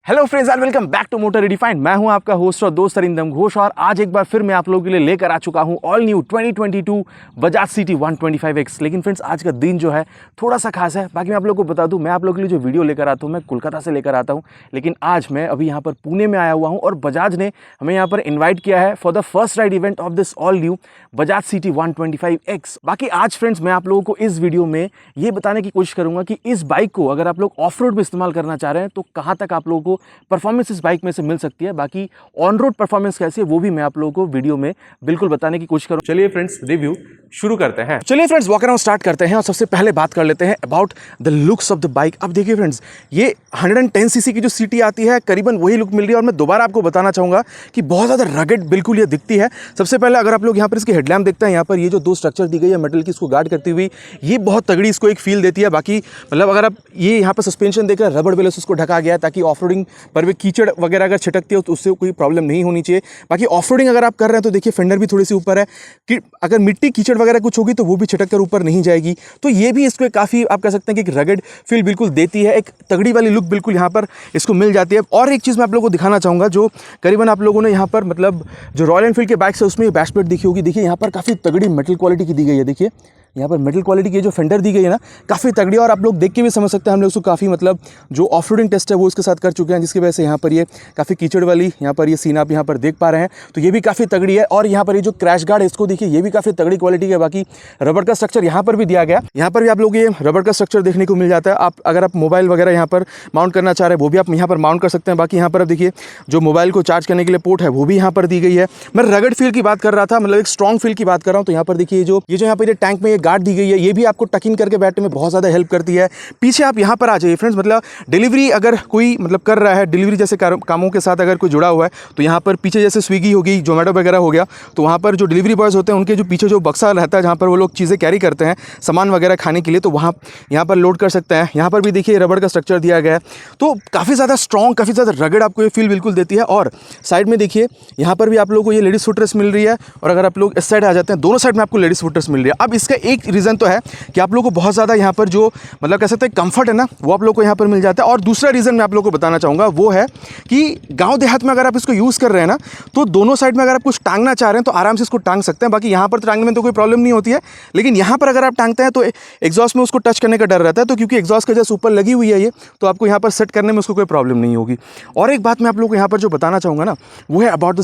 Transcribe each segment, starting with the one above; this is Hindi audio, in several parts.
Hello friends and welcome back to motor redefined. मैं हूं आपका होस्ट और दोस्त अरिंदम घोष और आज एक बार फिर मैं आप लोगों के लिए लेकर आ चुका हूं all new 2022 Bajaj CT 125X। लेकिन फ्रेंड्स आज का दिन जो है थोड़ा सा खास है। बाकी मैं आप लोगों को बता दूं, मैं आप लोगों के लिए जो वीडियो लेकर आता हूं मैं कोलकाता से लेकर आता हूं, लेकिन आज मैं अभी यहाँ पर पुणे में आया हुआ हूँ और बजाज ने हमें यहाँ पर इन्वाइट किया है for the first ride event of this all new Bajaj CT 125X। बाकी आज फ्रेंड्स मैं आप लोगों को इस वीडियो में ये बताने की कोशिश करूंगा कि इस बाइक को अगर आप लोग ऑफ रोड में इस्तेमाल करना चाह रहे हैं तो कहाँ तक आप लोगों को परफॉर्मेंस इस बाइक में से मिल सकती है। बाकी ऑन रोड परफॉर्मेंस कैसी है वो भी मैं आप लोगों को वीडियो में बिल्कुल बताने की कोशिश करूँ। चलिए फ्रेंड्स रिव्यू शुरू करते हैं। चलिए फ्रेंड्स वॉक अराउंड स्टार्ट करते हैं और सबसे पहले बात कर लेते हैं about the looks of the bike. अब देखिए फ्रेंड्स, ये 110 सीसी की जो सिटी आती है करीबन वही लुक मिल रही है और मैं दोबारा आपको बताना चाहूंगा कि बहुत ज़्यादा रगड बिल्कुल ये दिखती है। सबसे पहले अगर आप लोग यहाँ पर इसकी हेडलैम्प देखते हैं, यहाँ पर ये जो दो स्ट्रक्चर दी गई है मेटल की इसको गार्ड करती हुई, ये बहुत तगड़ी इसको एक फील देती है। बाकी मतलब अगर आप ये यहाँ पर सस्पेंशन देखकर रबड़ बेल उसको ढका गया है ताकि ऑफ रोडिंग पर भी कीचड़ वगैरह अगर छिटकती हो तो उससे कोई प्रॉब्लम नहीं होनी चाहिए। बाकी ऑफ रोडिंग अगर आप कर रहे हैं तो देखिए फेंडर भी थोड़ी सी ऊपर है कि अगर मिट्टी कीचड़ वगैरह कुछ होगी तो वो भी छिटक कर ऊपर नहीं जाएगी। तो ये भी इसको काफ़ी आप कह सकते हैं कि एक रगड फील बिल्कुल देती है, एक तगड़ी वाली लुक बिल्कुल यहाँ पर इसको मिल जाती है। और एक चीज़ मैं आप लोगों को दिखाना चाहूँगा जो करीबन आप लोगों ने यहाँ पर मतलब जो रॉयल एनफील्ड के बाइक्स है उसमें बैश प्लेट दिखी होगी। देखिए यहाँ पर काफ़ी तगड़ी मेटल क्वालिटी की दी गई है। देखिए यहाँ पर मेटल क्वालिटी की जो फेंडर दी गई है ना काफ़ी तगड़ी, और आप लोग देख के भी समझ सकते हैं हम लोग उसको काफ़ी मतलब जो ऑफ रोडिंग टेस्ट है वो इसके साथ कर चुके हैं, जिसकी वजह से यहाँ पर ये काफ़ी कीचड़ वाली यहाँ पर ये सीन आप यहाँ पर देख पा रहे हैं। तो ये भी काफ़ी तगड़ी है। और यहाँ पर ये जो क्रैश गार्ड है इसको देखिए, ये भी काफ़ी तगड़ी क्वालिटी है। बाकी रबड़ का स्ट्रक्चर यहाँ पर भी दिया गया, यहाँ पर भी आप लोग ये रबड़ का स्ट्रक्चर देखने को मिल जाता है। आप अगर आप मोबाइल वगैरह यहाँ पर माउंट करना चाह रहे हैं वो भी आप यहाँ पर माउंट कर सकते हैं। बाकी यहाँ पर आप देखिए जो मोबाइल को चार्ज करने के लिए पोर्ट है वो भी यहाँ पर दी गई है। मैं रगड़ फील की बात कर रहा था, मतलब एक स्ट्रॉन्ग फील की बात कर रहा हूँ। तो यहाँ पर देखिए जो यहाँ पर टैंक में ये गार्ड दी गई है ये भी आपको टक इन करके बैठने में बहुत ज़्यादा हेल्प करती है। पीछे आप यहाँ पर आ जाइए फ्रेंड्स, मतलब डिलीवरी अगर कोई मतलब कर रहा है, डिलीवरी जैसे कामों के साथ अगर कोई जुड़ा हुआ है तो यहाँ पर पीछे जैसे स्विगी होगी, जोमेटो वगैरह हो गया, तो वहाँ पर जो डिलीवरी बॉयज़ होते हैं उनके जो पीछे जो बक्सा रहता है जहाँ पर वो लोग चीज़ें कैरी करते हैं सामान वगैरह खाने के लिए, तो वहाँ यहाँ पर लोड कर सकते हैं। यहाँ पर भी देखिए रबड़ का स्ट्रक्चर दिया गया है, तो काफ़ी ज़्यादा स्ट्रॉन्ग, काफ़ी ज़्यादा रगड़ आपको ये फील बिल्कुल देती है। और साइड में देखिए यहाँ पर भी आप लोगों को ये लेडीज़ फुटरेस्ट मिल रही है, और अगर आप लोग इस साइड आ जाते हैं दोनों साइड में आपको लेडीज़ फुटरेस्ट मिल रही है। अब इसका एक रीज़न तो है कि आप लोगों को बहुत ज़्यादा यहाँ पर जो मतलब कह सकते हैं कंफर्ट है ना वो आप लोग को यहाँ पर मिल जाता है। और दूसरा रीज़न मैं आप लोग को बताना चाहूँगा वो है कि गांव देहात में अगर आप इसको यूज़ कर रहे हैं ना तो दोनों साइड में अगर आप कुछ टांगना चाह रहे हैं तो आराम से इसको टांग सकते हैं। बाकी यहाँ पर टांगने में तो कोई प्रॉब्लम नहीं होती है, लेकिन यहाँ पर अगर आप टांगते हैं तो एग्जॉस्ट में उसको टच करने का डर रहता है। तो क्योंकि एग्जॉस्ट का जैसे ऊपर लगी हुई है ये, तो आपको यहाँ पर सेट करने में उसको कोई प्रॉब्लम नहीं होगी। और एक बात मैं आप लोगों को यहाँ पर जो बताना चाहूँगा ना वो है अबाउट द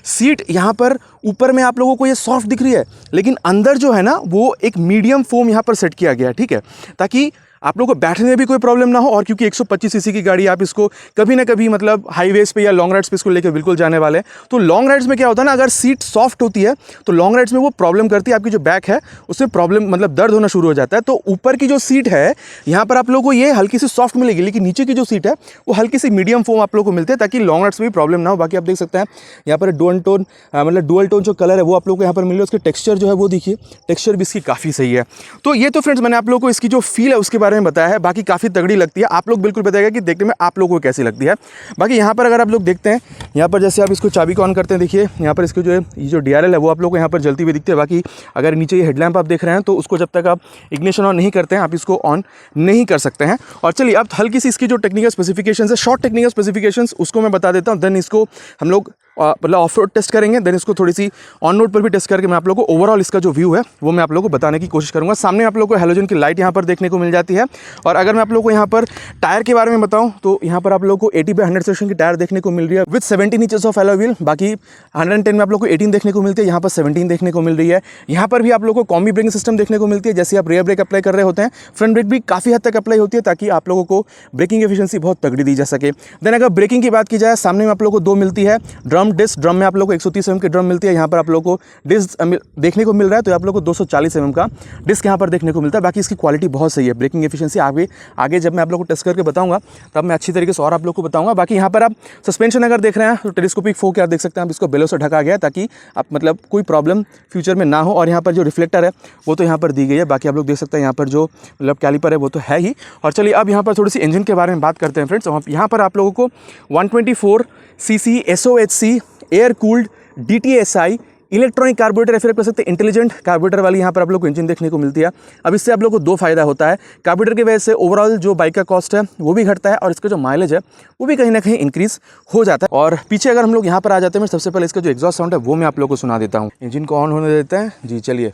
सीट। यहाँ पर ऊपर में आप लोगों को ये सॉफ्ट दिख रही है, लेकिन अंदर जो है ना वो एक मीडियम फोम यहाँ पर सेट किया गया है, ठीक है, ताकि आप लोगों को बैठने में भी कोई प्रॉब्लम ना हो। और क्योंकि 125 सीसी की गाड़ी आप इसको कभी ना कभी मतलब हाईवेज पे या लॉन्ग राइड्स पे इसको लेकर बिल्कुल जाने वाले हैं, तो लॉन्ग राइड्स में क्या होता है ना, अगर सीट सॉफ्ट होती है तो लॉन्ग राइड्स में वो प्रॉब्लम करती है, आपकी जो बैक है उसमें प्रॉब्लम मतलब दर्द होना शुरू हो जाता है। तो ऊपर की जो सीट है यहाँ पर आप लोगों को ये हल्की सी सॉफ्ट मिलेगी, लेकिन नीचे की जो सीट है वो हल्की सी मीडियम फोम आप लोगों को मिलती है ताकि लॉन्ग राइड्स में भी प्रॉब्लम ना हो। बाकी आप देख सकते हैं यहाँ पर डुअल टोन मतलब डुअल टोन जो कलर है वो आप लोगों को यहाँ पर मिल रहा है। उसके टेक्सचर जो है वो देखिए, टेक्सचर भी इसकी काफ़ी सही है। तो ये तो फ्रेंड्स मैंने आप लोगों को इसकी जो फील है उसके बारे में बताया है। बाकी काफ़ी तगड़ी लगती है, आप लोग बिल्कुल बताएगा कि देखने में आप लोगों को कैसी लगती है। बाकी यहाँ पर अगर आप लोग देखते हैं, यहाँ पर जैसे आप इसको चाबी को ऑन करते हैं, देखिए यहाँ पर इसको जो है ये जो DRL है वो आप लोग को यहाँ पर जलती हुई दिखती है। बाकी अगर नीचे ये हेडलैम्प आप देख रहे हैं तो उसको जब तक आप इग्निशन ऑन नहीं करते हैं आप इसको ऑन नहीं कर सकते हैं। और चलिए अब हल्की सी इसकी जो टेक्निकल स्पेसिफिकेशन है, शॉर्ट टेक्निकल स्पेसिफिकेशन उसको मैं बता देता हूँ, देन इसको हम लोग मतलब ऑफ रोड टेस्ट करेंगे, देन इसको थोड़ी सी ऑन रोड पर भी टेस्ट करके मैं आप लोगों को ओवरऑल इसका जो व्यू है वो मैं आप लोगों को बताने की कोशिश करूंगा। सामने आप लोगों को हेलोजन की लाइट यहाँ पर देखने को मिल जाती है। और अगर मैं आप लोगों को यहाँ पर टायर के बारे में बताऊं तो यहाँ पर आप लोगों को 80/100 सेक्शन की टायर देखने को मिल रही है with 17 inches of alloy wheel. बाकी 110 में आप लोगों को 18 देखने को मिलती है, यहाँ पर 17 देखने को मिल रही है। यहाँ पर भी आप लोगों को कॉम्बी ब्रेकिंग सिस्टम देखने को मिलती है, जैसे आप रेयर ब्रेक अप्लाई कर रहे होते हैं फ्रंट ब्रेक भी काफ़ी हद तक अप्लाई होती है ताकि आप लोगों को ब्रेकिंग एफिशिएंसी बहुत तगड़ी दी जा सके। देन अगर ब्रेकिंग की बात की जाए, सामने में आप लोगों को दो मिलती है ड्रम डिस्क। ड्रम में आप लोगों को 130 mm की ड्रम मिलती है, यहाँ पर आप लोगों को डिस्क देखने को मिल रहा है, तो आप लोगों को 240 mm का डिस्क यहाँ पर देखने को मिलता है। बाकी इसकी क्वालिटी बहुत सही है, ब्रेकिंग एफिशिएंसी आगे जब मैं आप लोगों को टेस्ट करके बताऊंगा तब मैं अच्छी तरीके से और आप लोग को बताऊंगा। बाकी यहाँ पर आप सस्पेंशन अगर देख रहे हैं तो टेलीस्कोपिक फोक आप देख सकते हैं, आप इसको बेलों से ढका गया है ताकि आप मतलब कोई प्रॉब्लम फ्यूचर में ना हो। और यहाँ पर जो रिफ्लेक्टर है वो तो यहाँ पर दी गई है। बाकी आप लोग देख सकते हैं यहाँ पर जो मतलब कैलिपर है वो तो है ही। और चलिए अब यहाँ पर थोड़ी सी इंजन के बारे में बात करते हैं फ्रेंड्स। यहाँ पर आप लोगों को 124 cc SOHC air cooled DTSI electronic carburettor या फिर कह सकते हैं इंटेलिजेंट कार्बोरेटर वाली यहाँ पर आप लोग को इंजन देखने को मिलती है। अब इससे आप लोग को दो फायदा होता है। कार्बोरेटर की वजह से ओवरऑल जो बाइक का कॉस्ट है वो भी घटता है और इसका जो माइलेज है वो भी कहीं ना कहीं इंक्रीज हो जाता है। और पीछे अगर हम लोग यहाँ पर आ जाते हैं, सबसे पहले इसका जो एग्जॉस्ट साउंड है वो मैं आप लोग को सुना देता हूँ। इंजन को ऑन होने देते हैं जी, चलिए।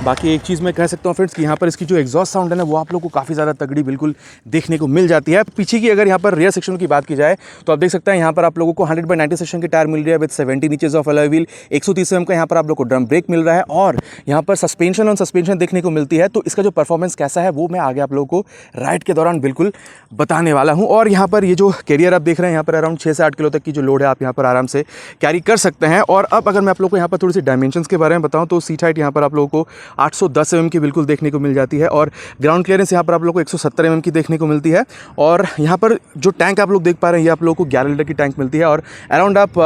बाकी एक चीज़ मैं कह सकता हूँ फ्रेंड्स कि यहाँ पर इसकी जो एग्जॉस्ट साउंड है ना वो आप लोग को काफ़ी ज़्यादा तगड़ी बिल्कुल देखने को मिल जाती है। पीछे की अगर यहाँ पर रियर सेक्शन की बात की जाए तो आप देख सकते हैं यहाँ पर आप लोगों को 100/90 सेक्शन की टायर मिल रही है with 70 inches of alloy wheel. 130 mm का यहाँ पर आप लोग को ड्रम ब्रेक मिल रहा है और यहाँ पर सस्पेंशन ऑन सस्पेंशन देखने को मिलती है। तो इसका जो परफॉर्मेंस कैसा है वो मैं आगे आप लोगों को राइड के दौरान बिल्कुल बताने वाला हूँ। और यहाँ पर ये जो कैरियर आप देख रहे हैं यहाँ पर अराउंड 6 से 8 किलो तक की जो लोड है आप यहाँ पर आराम से कैरी कर सकते हैं। और अब अगर मैं आप लोग को यहाँ पर थोड़ी सी डायमेंशंस के बारे में बताऊँ तो सीट हाइट यहाँ पर आप लोगों को 810 mm की बिल्कुल देखने को मिल जाती है और ग्राउंड क्लियरेंस यहाँ पर आप लोग को 170 mm की देखने को मिलती है। और यहाँ पर जो टैंक आप लोग देख पा रहे हैं ये आप लोगों को 11 लीटर की टैंक मिलती है और अराउंड आप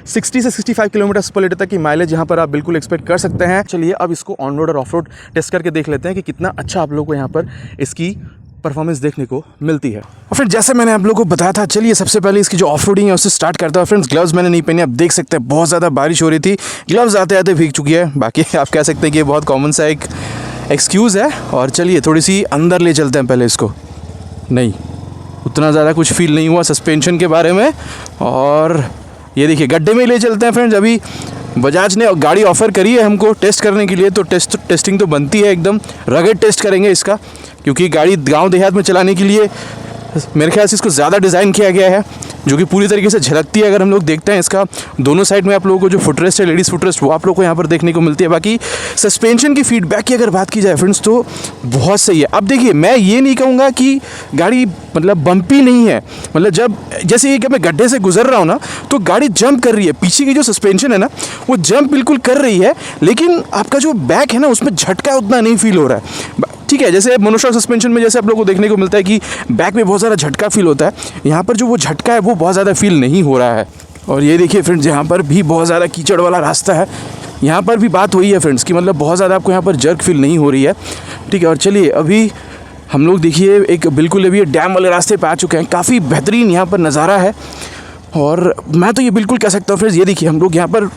60 से 65 किलोमीटर पर लीटर तक की माइलेज यहाँ पर आप बिल्कुल एक्सपेक्ट कर सकते हैं। चलिए अब इसको ऑन रोड और ऑफ रोड टेस्ट करके देख लेते हैं कि कितना अच्छा आप लोग को यहाँ पर इसकी परफॉर्मेंस देखने को मिलती है। और फिर जैसे मैंने आप लोगों को बताया था, चलिए सबसे पहले इसकी जो ऑफ रोडिंग है उससे स्टार्ट करता हूँ। फ्रेंड्स ग्लव्स मैंने नहीं पहनी, आप देख सकते हैं बहुत ज़्यादा बारिश हो रही थी, ग्लव्स आते आते भीग चुकी है। बाकी आप कह सकते हैं कि ये बहुत कॉमन सा एक एक्सक्यूज़ है। और चलिए थोड़ी सी अंदर ले चलते हैं पहले इसको। नहीं, उतना ज़्यादा कुछ फील नहीं हुआ सस्पेंशन के बारे में। और ये देखिए गड्ढे में ले चलते हैं फ्रेंड्स। अभी बजाज ने गाड़ी ऑफ़र करी है हमको टेस्ट करने के लिए, तो टेस्टिंग तो बनती है, एकदम रगड़ टेस्ट करेंगे इसका, क्योंकि गाड़ी गांव देहात में चलाने के लिए मेरे ख्याल से इसको ज़्यादा डिज़ाइन किया गया है, जो कि पूरी तरीके से झलकती है। अगर हम लोग देखते हैं इसका दोनों साइड में आप लोगों को जो फुटरेस्ट है, लेडीज़ फुटरेस्ट, वो आप लोगों को यहाँ पर देखने को मिलती है। बाकी सस्पेंशन की फीडबैक की अगर बात की जाए फ्रेंड्स तो बहुत सही है। अब देखिए मैं ये नहीं कहूँगा कि गाड़ी मतलब बम्पी नहीं है, मतलब जब जैसे कि मैं गड्ढे से गुजर रहा हूँ ना तो गाड़ी जंप कर रही है, पीछे की जो सस्पेंशन है ना वो जंप बिल्कुल कर रही है, लेकिन आपका जो बैक है ना उसमें झटका उतना नहीं फील हो रहा है। ठीक है, जैसे मोनोशॉक सस्पेंशन में जैसे आप लोगों को देखने को मिलता है कि बैक में बहुत ज़्यादा झटका फील होता है, यहाँ पर जो वो झटका है वो बहुत ज़्यादा फील नहीं हो रहा है। और ये देखिए फ्रेंड्स, यहाँ पर भी बहुत ज़्यादा कीचड़ वाला रास्ता है, यहाँ पर भी बात वही है फ्रेंड्स कि मतलब बहुत ज़्यादा आपको यहाँ पर जर्क फील नहीं हो रही है। ठीक है, और चलिए अभी हम लोग देखिए एक बिल्कुल अभी डैम वाले रास्ते पे आ चुके हैं, काफ़ी बेहतरीन यहाँ पर नज़ारा है। और मैं तो ये बिल्कुल कह सकता हूँ फ्रेंड्स, ये देखिए हम लोग यहाँ पर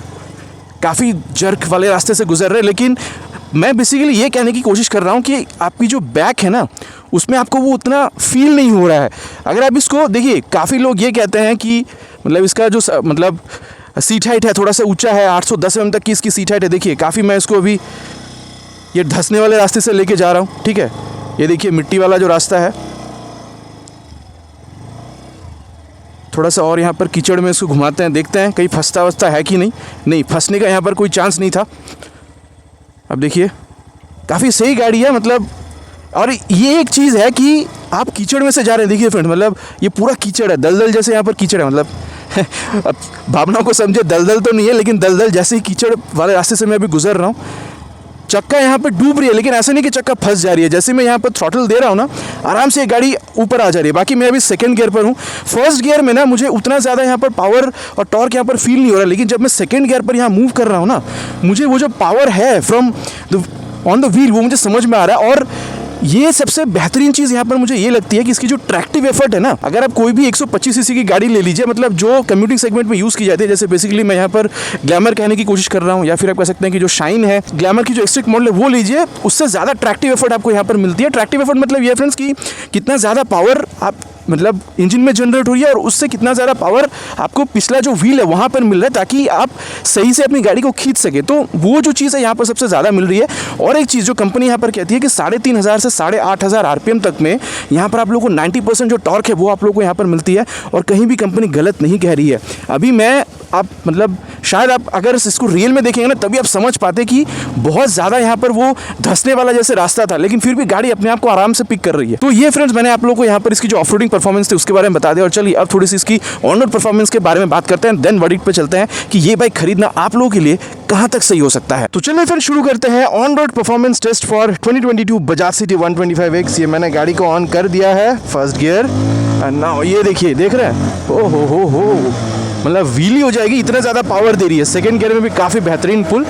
काफ़ी जर्क वाले रास्ते से गुजर रहे हैं, लेकिन मैं बेसिकली ये कहने की कोशिश कर रहा हूँ कि आपकी जो बैक है ना उसमें आपको वो उतना फील नहीं हो रहा है। अगर आप इसको देखिए, काफ़ी लोग ये कहते हैं कि मतलब इसका जो मतलब सीट हाइट है थोड़ा सा ऊंचा है, 810 mm तक की इसकी सीट हाइट है। देखिए काफ़ी मैं इसको अभी ये धंसने वाले रास्ते से लेके जा रहा हूँ। ठीक है, ये देखिए मिट्टी वाला जो रास्ता है, थोड़ा सा और यहाँ पर कीचड़ में इसको घुमाते हैं, देखते हैं कहीं फंसता वसता है कि नहीं। नहीं, फंसने का यहाँ पर कोई चांस नहीं था। अब देखिए काफ़ी सही गाड़ी है मतलब। और ये एक चीज़ है कि आप कीचड़ में से जा रहे हैं, देखिए फ्रेंड मतलब ये पूरा कीचड़ है, दलदल जैसे यहाँ पर कीचड़ है, मतलब अब भावना को समझे, दलदल तो नहीं है लेकिन दलदल जैसे ही कीचड़ वाले रास्ते से मैं अभी गुजर रहा हूँ। चक्का यहाँ पर डूब रही है, लेकिन ऐसा नहीं कि चक्का फंस जा रही है। जैसे मैं यहाँ पर थ्रॉटल दे रहा हूँ ना, आराम से गाड़ी ऊपर आ जा रही है। बाकी मैं अभी सेकंड गियर पर हूँ। फर्स्ट गियर में ना मुझे उतना ज़्यादा यहाँ पर पावर और टॉर्क यहाँ पर फील नहीं हो रहा, लेकिन जब मैं सेकंड गियर पर यहाँ मूव कर रहा हूँ ना, मुझे वो जो पावर है फ्रॉम ऑन द व्हील वो मुझे समझ में आ रहा है। और ये सबसे बेहतरीन चीज़ यहाँ पर मुझे ये लगती है कि इसकी जो ट्रैक्टिव एफर्ट है ना, अगर आप कोई भी 125 सीसी की गाड़ी ले लीजिए, मतलब जो कम्यूटिंग सेगमेंट में यूज़ की जाती है, जैसे बेसिकली मैं यहाँ पर ग्लैमर कहने की कोशिश कर रहा हूँ, या फिर आप कह सकते हैं कि जो शाइन है ग्लैमर की जो एक्सट्रिक मॉडल है वो लीजिए, उससे ज़्यादा ट्रैक्टिव एफर्ट आपको यहाँ पर मिलती है। ट्रैक्टिव एफर्ट मतलब ये फ्रेंड्स कि कितना ज़्यादा पावर आप मतलब इंजन में जनरेट हो रही है और उससे कितना ज़्यादा पावर आपको पिछला जो व्हील है वहाँ पर मिल रहा है, ताकि आप सही से अपनी गाड़ी को खींच सके। तो वो जो चीज़ है यहाँ पर सबसे ज़्यादा मिल रही है। और एक चीज़ जो कंपनी यहाँ पर कहती है कि 3500 से 8500 RPM तक में यहाँ पर आप लोगों को 90% जो टॉर्क है वो आप लोगों को यहाँ पर मिलती है, और कहीं भी कंपनी गलत नहीं कह रही है। अभी मैं आप मतलब शायद आप अगर इसको रियल में देखेंगे ना तभी आप समझ पाते कि बहुत ज़्यादा यहाँ पर वो धंसने वाला जैसे रास्ता था, लेकिन फिर भी गाड़ी अपने आप को आराम से पिक कर रही है। तो ये फ्रेंड्स मैंने आप लोगों को यहाँ पर इसकी जो ऑफ रोडिंग परफॉर्मेंस थी उसके बारे में बता दिया। और चलिए अब थोड़ी सी इसकी ऑन रोड परफॉर्मेंस के बारे में बात करते हैं, देन वर्डिक्ट पे चलते हैं कि ये बाइक खरीदना आप लोगों के लिए कहाँ तक सही हो सकता है। तो चलिए फिर शुरू करते हैं on road performance test for 2022 Bajaj CT 125X। ये मैंने गाड़ी को ऑन कर दिया है, फर्स्ट गियर, एंड नाउ ये देखिए, देख रहे हैं, ओ हो मतलब व्हीली हो जाएगी, इतना ज़्यादा पावर दे रही है। सेकंड गियर में भी काफ़ी बेहतरीन पुल।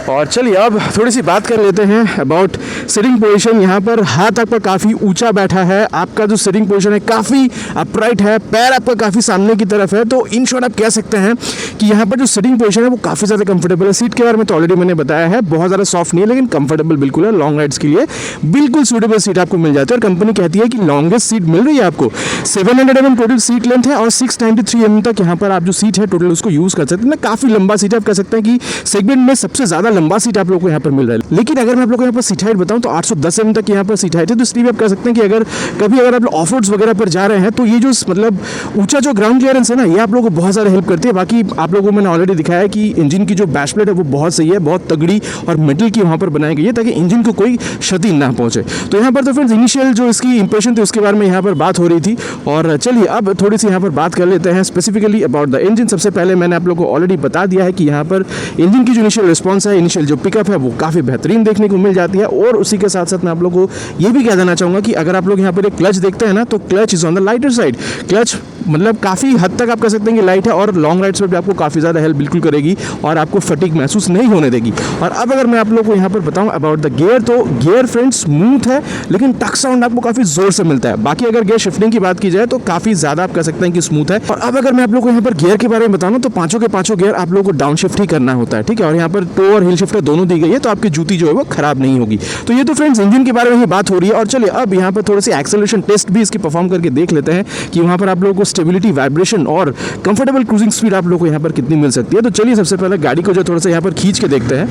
और चलिए अब थोड़ी सी बात कर लेते हैं अबाउट सिटिंग पोजीशन। यहाँ पर हाथ आपका काफ़ी ऊंचा बैठा है, आपका जो सिटिंग पोजीशन है काफ़ी अपराइट है, पैर आपका काफ़ी सामने की तरफ है। तो इन शॉर्ट आप कह सकते हैं कि यहाँ पर जो सिटिंग पोजीशन है वो काफ़ी ज़्यादा कंफर्टेबल है। सीट के बारे में तो ऑलरेडी मैंने बताया है, बहुत ज़्यादा सॉफ्ट नहीं है लेकिन कंफर्टेबल बिल्कुल है। लॉन्ग राइड्स के लिए बिल्कुल सूटेबल सीट आपको मिल जाती है। और कंपनी कहती है कि लॉन्गेस्ट सीट मिल रही है आपको। 700 mm टोटल सीट लेंथ है और 693 mm तक यहाँ पर आप जो सीट है टोटल उसको यूज़ कर सकते हैं ना। काफ़ी लंबा सीट है, आप कह सकते हैं कि सेगमेंट में सबसे ज़्यादा लंबा सीट आप लोगों को यहाँ पर मिल रहा है। लेकिन अगर मैं आप लोगों को यहाँ पर सीट हाइट बताऊँ तो 810 mm तक यहाँ पर सीट हाइट है। तो इसलिए आप कह सकते हैं कि अगर कभी अगर आप ऑफ रोड्स वगैरह पर जा रहे हैं तो ये जो मतलब ऊंचा जो ग्राउंड क्लियरेंस है ना, ये आप लोगों को बहुत ज़्यादा हेल्प करती है। बाकी आप लोगों को मैंने ऑलरेडी दिखाया है कि इंजन की जो बैश प्लेट है वो बहुत सही है, बहुत तगड़ी और मेटल की वहाँ पर बनाई गई है ताकि इंजन को कोई क्षति ना पहुँचे। तो यहाँ पर तो फ्रेंड्स इनिशियल जो इसकी इंप्रेशन थी उसके बारे में यहाँ पर बात हो रही थी। और चलिए अब थोड़ी सी यहाँ पर बात कर लेते हैं स्पेसिफिकली अबाउट द इंजन। सबसे पहले मैंने आप लोगों को ऑलरेडी बता दिया है कि यहाँ पर इंजन की जो इनिशियल रिस्पॉन्स है, इनिशियल जो पिकअप है वो काफ़ी बेहतरीन देखने को मिल जाती है। और उसी के साथ साथ मैं आप लोगों को ये भी कह देना चाहूँगा कि अगर आप लोग यहाँ पर एक क्लच देखते हैं ना तो clutch is on the lighter side. Clutch मतलब काफ़ी हद तक आप कह सकते हैं कि लाइट है और लॉन्ग राइड्स पर भी आपको काफ़ी ज़्यादा हेल्प बिल्कुल करेगी और आपको फटीग महसूस नहीं होने देगी। और अब अगर मैं आप लोगों को यहाँ पर बताऊँ अबाउट द गियर, तो गियर फ्रेंड्स स्मूथ है लेकिन टक साउंड आपको काफ़ी ज़ोर से मिलता है। बाकी अगर गियर शिफ्टिंग की बात की जाए तो काफ़ी ज़्यादा आप कह सकते हैं कि स्मूथ है। और अब अगर मैं आप लोगों को यहाँ पर गियर के बारे में बताऊँ तो पाँचों के पाँचों गियर आप लोगों को डाउन शिफ्ट ही करना होता है, ठीक है। और यहाँ पर टो और हिल शिफ्टर दोनों दी गई है तो आपकी जूती जो है वो खराब नहीं होगी। तो ये तो फ्रेंड्स इंजन के बारे में ही बात हो रही है। और चलिए अब यहाँ पर थोड़ी सी एक्सेलरेशन टेस्ट भी इसकी परफॉर्म करके देख लेते हैं कि वहाँ पर आप लोगों को स्टेबिलिटी, वाइब्रेशन और कंफर्टेबल क्रूजिंग स्पीड आप लोगों को यहाँ पर कितनी मिल सकती है। तो चलिए सबसे पहले गाड़ी को जो थोड़ा सा यहाँ पर खींच के देखते हैं।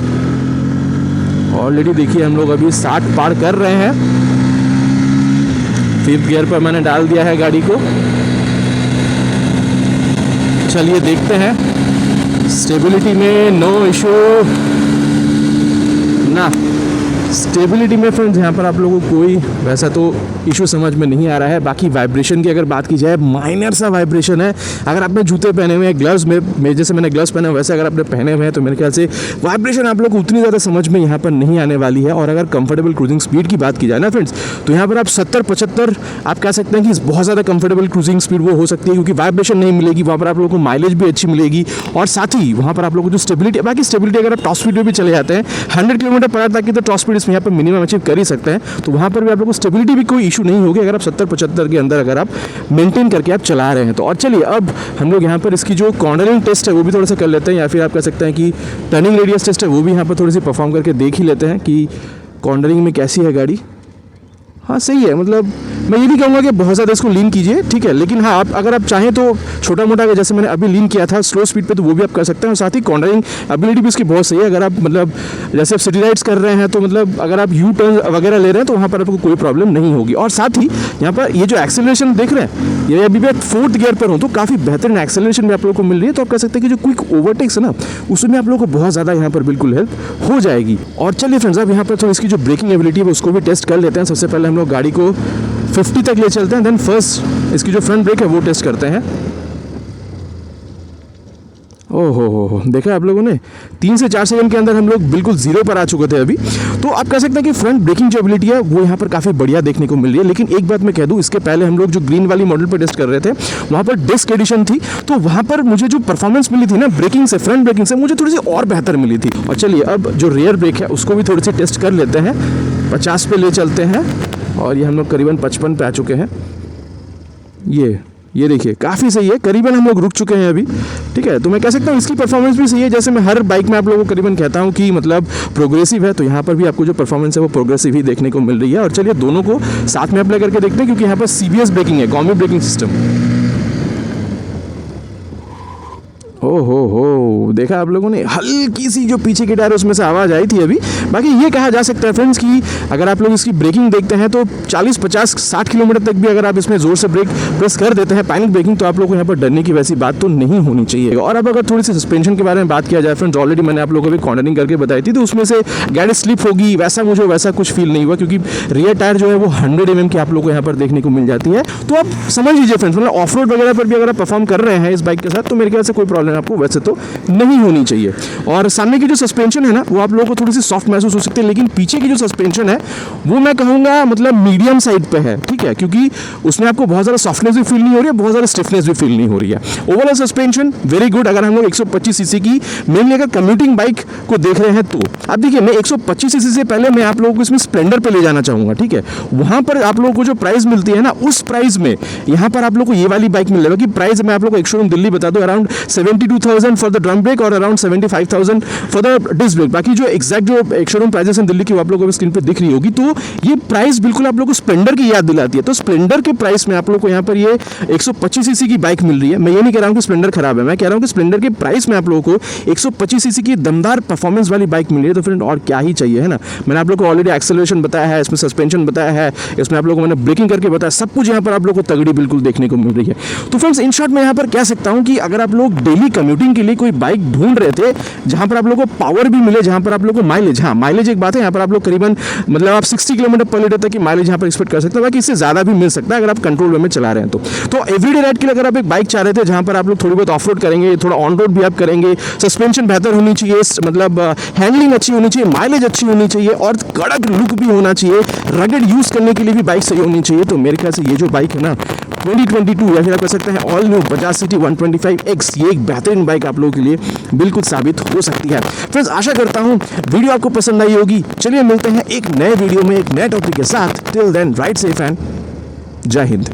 ऑलरेडी देखिए हम लोग अभी 60 पार कर रहे हैं। 5th गियर पर मैंने डाल दिया है गाड़ी को। चलिए देखते हैं, स्टेबिलिटी में नो इशू ना। स्टेबिलिटी में फ्रेंड्स यहाँ पर आप लोगों को कोई वैसा तो इशू समझ में नहीं आ रहा है। बाकी वाइब्रेशन की अगर बात की जाए, माइनर सा वाइब्रेशन है। अगर आपने जूते पहने हुए हैं, ग्लव्स में जैसे मैंने ग्लव्स पहने हुए वैसे अगर आपने पहने हुए हैं तो मेरे ख्याल से वाइब्रेशन आप लोग को उतनी ज़्यादा समझ में यहाँ पर नहीं आने वाली है। और अगर कंफर्टेबल क्रूजिंग स्पीड की बात की जाए ना फ्रेंड्स, तो यहाँ पर आप 70-75 आप कह सकते हैं कि बहुत ज़्यादा कंफर्टेबल क्रूजिंग स्पीड वो हो सकती है क्योंकि वाइब्रेशन नहीं मिलेगी। वहाँ पर आप लोगों को माइलेज भी अच्छी मिलेगी और साथ ही वहाँ पर आप लोगों को जो स्टेबिलिटी, बाकी स्टेबिलिटी अगर आप टॉप स्पीड में भी चले जाते हैं 100 किलोमीटर पर आवर तक की तो टॉप स्पीड इसमें यहाँ पर मिनिमम अचीव कर ही सकते हैं। तो वहाँ पर भी आप लोगों को स्टेबिलिटी भी कोई इशू नहीं होगी अगर आप 70-75 के अंदर अगर आप मेंटेन करके आप चला रहे हैं तो। और चलिए अब हम लोग यहाँ पर इसकी जो कॉर्नरिंग टेस्ट है वो भी थोड़ा सा कर लेते हैं, या फिर आप कह सकते हैं कि टर्निंग रेडियस टेस्ट है वो भी यहाँ पर थोड़ी सी परफॉर्म करके देख ही लेते हैं कि कॉर्नरिंग में कैसी है गाड़ी। हाँ सही है, मतलब मैं ये नहीं कहूँगा कि बहुत ज़्यादा इसको लीन कीजिए, ठीक है, लेकिन हाँ आप अगर आप चाहें तो छोटा मोटा जैसे मैंने अभी लीन किया था स्लो स्पीड पे तो वो भी आप कर सकते हैं। और साथ ही कॉर्नरिंग एबिलिटी भी इसकी बहुत सही है। अगर आप मतलब जैसे आप सिटी राइड्स कर रहे हैं तो मतलब अगर आप यू टर्न वगैरह ले रहे हैं तो वहाँ पर आपको कोई प्रॉब्लम नहीं होगी। और साथ ही यहाँ पर ये जो एक्सेलरेशन देख रहे हैं, ये अभी भी 4th गियर पर हूँ तो काफ़ी बेहतरीन एक्सेलरेशन भी आप लोगों को मिल रही है। तो आप कह सकते हैं कि जो क्विक ओवरटेक्स है ना उसमें आप लोगों को बहुत ज़्यादा यहाँ पर बिल्कुल हेल्प हो जाएगी। और चलिए फ्रेंड्स अब यहाँ पर तो इसकी जो ब्रेकिंग एबिलिटी है उसको भी टेस्ट कर लेते हैं। सबसे पहले हम लोग गाड़ी को 50 तक ले चलते हैं, देन फर्स्ट इसकी जो फ्रंट ब्रेक है वो टेस्ट करते हैं। ओहो देखा आप लोगों ने 3 से 4 सेकंड के अंदर हम लोग बिल्कुल 0 पर आ चुके थे अभी। तो आप कह सकते हैं कि फ्रंट ब्रेकिंग जो एबिलिटी है वो यहाँ पर काफ़ी बढ़िया देखने को मिल रही है। लेकिन एक बात मैं कह दूँ, इसके पहले हम लोग जो ग्रीन वाली मॉडल पर टेस्ट कर रहे थे वहाँ पर डिस्क एडिशन थी तो वहाँ पर मुझे जो परफॉर्मेंस मिली थी ना ब्रेकिंग से, फ्रंट ब्रेकिंग से मुझे थोड़ी सी और बेहतर मिली थी। और चलिए अब जो रियर ब्रेक है उसको भी थोड़ी सी टेस्ट कर लेते हैं। 50 पे ले चलते हैं और ये हम लोग करीबन 55 पे आ चुके हैं। ये देखिए काफ़ी सही है, करीबन हम लोग रुक चुके हैं अभी, ठीक है। तो मैं कह सकता हूँ इसकी परफॉर्मेंस भी सही है। जैसे मैं हर बाइक में आप लोगों को करीबन कहता हूँ कि मतलब प्रोग्रेसिव है, तो यहाँ पर भी आपको जो परफॉर्मेंस है वो प्रोग्रेसिव ही देखने को मिल रही है। और चलिए दोनों को साथ में अप्लाई करके देखते हैं क्योंकि यहाँ पर CBS ब्रेकिंग है, कॉम्बी ब्रेकिंग सिस्टम। ओहो देखा आप लोगों ने, हल्की सी जो पीछे की टायर उसमें से आवाज़ आई थी अभी। बाकी ये कहा जा सकता है फ्रेंड्स कि अगर आप लोग इसकी ब्रेकिंग देखते हैं तो 40, 50, 60 किलोमीटर तक भी अगर आप इसमें ज़ोर से ब्रेक प्रेस कर देते हैं पैनिक ब्रेकिंग, तो आप लोग को यहाँ पर डरने की वैसी बात तो नहीं होनी चाहिए। और अब अगर थोड़ी सी सस्पेंशन के बारे में बात किया जाए फ्रेंड्स, ऑलरेडी मैंने आप लोगों को भी कॉर्नरिंग करके बताई थी तो उसमें से गाड़ी स्लिप होगी वैसा कुछ फील नहीं हुआ क्योंकि रियर टायर जो है वो 100 mm की आप लोग को यहाँ पर देखने को मिल जाती है। तो आप समझ लीजिए फ्रेंड्स, मतलब ऑफ रोड वगैरह पर भी अगर आप परफॉर्म कर रहे हैं इस बाइक के साथ तो मेरे ख्याल से कोई प्रॉब्लम है आपको वैसे तो नहीं होनी चाहिए। और सामने की जो सस्पेंशन है ना वो आप लोगों को थोड़ी सी सॉफ्ट महसूस हो सकती है, लेकिन पीछे की जो सस्पेंशन है वो मैं कहूँगा मतलब मीडियम साइड पे है, ठीक है, क्योंकि उसमें आपको बहुत ज़्यादा सॉफ्टनेस भी फील नहीं हो रही है, बहुत ज़्यादा स्टिफनेस भी फील नहीं हो रही है। Overall suspension very good. अगर हम लोग 125 सीसी की मेनली अगर कम्यूटिंग बाइक को देख रहे हैं तो अब देखिए मैं 125 सीसी से पहले मैं आप लोगों को इसमें स्प्लेंडर पे ले जाना चाहूँगा, ठीक है। वहाँ पर आप लोगों को जो प्राइस मिलती है ना उस प्राइस में यहाँ पर आप लोग को ये वाली बाइक मिल जाएगा कि प्राइस मैं आप लोग को एक शोरूम दिल्ली बता दूँ around 72,000 for the drum brake और around 75,000 for the disc brake. बाकी जो एक्जैक्ट जो एक शोरूम प्राइजेस हैं दिल्ली की वो आप लोगों को स्क्रीन पे दिख रही होगी। तो ये प्राइस बिल्कुल आप लोग को स्प्लेंडर की याद दिलाती है। तो स्प्लेंडर के प्राइस में आप लोग को यहाँ पर ये 125 सीसी की बाइक मिल रही है। मैं ये नहीं कह रहा हूँ कि स्प्लेंडर खराब है, मैं कह रहा हूँ कि स्प्लेंडर के प्राइस में आप लोगों को 125 सीसी की दमदार परफॉर्मेंस वाली बाइक मिल रही है। तो फ्रेंड और क्या ही चाहिए, है ना। मैंने आप लोग को ऑलरेडी एक्सेलरेशन बताया है, इसमें सस्पेंशन बताया है, इसमें आप लोगों को मैंने ब्रेकिंग करके बताया, सब कुछ यहाँ पर आप लोग को तगड़ी बिल्कुल देखने को मिल रही है। तो फ्रेंड्स इन शॉर्ट मैं यहाँ पर कह सकता हूँ कि अगर आप लोग डेली कम्यूटिंग के लिए कोई बाइक ढूंढ रहे थे जहाँ पर आप लोग को पावर भी मिले, जहाँ पर आप लोग को माइलेज, हाँ माइलेज एक बात है, यहाँ पर आप लोग करीबन मतलब आप 60 किलोमीटर पर लीटर तक की माइलेज यहाँ पर एक्सपेक्ट कर सकते हैं। बाकी इससे ज़्यादा भी मिल सकता है अगर आप कंट्रोल वे में चला रहे हैं तो एवरीडे राइड के लिए अगर आप एक बाइक चाह रहे थे जहाँ पर आप लोग थोड़ी बहुत ऑफ रोड करेंगे, थोड़ा ऑन रोड भी आप करेंगे, सस्पेंशन बेहतर होनी चाहिए, मतलब हैंडलिंग अच्छी होनी चाहिए, माइलेज अच्छी होनी चाहिए और कड़क लुक भी होना चाहिए, रगड़ यूज़ करने के लिए भी बाइक सही होनी चाहिए। तो मेरे ख्याल से ये जो बाइक है ना 2022 या फिर आप कह सकते हैं all new Bajaj CT 125X, ये एक बेहतरीन बाइक आप लोगों के लिए बिल्कुल साबित हो सकती है। फ्रेंड्स आशा करता हूँ वीडियो आपको पसंद आई होगी। चलिए मिलते हैं एक नए वीडियो में एक नए टॉपिक के साथ। Till then ride safe and Jai Hind.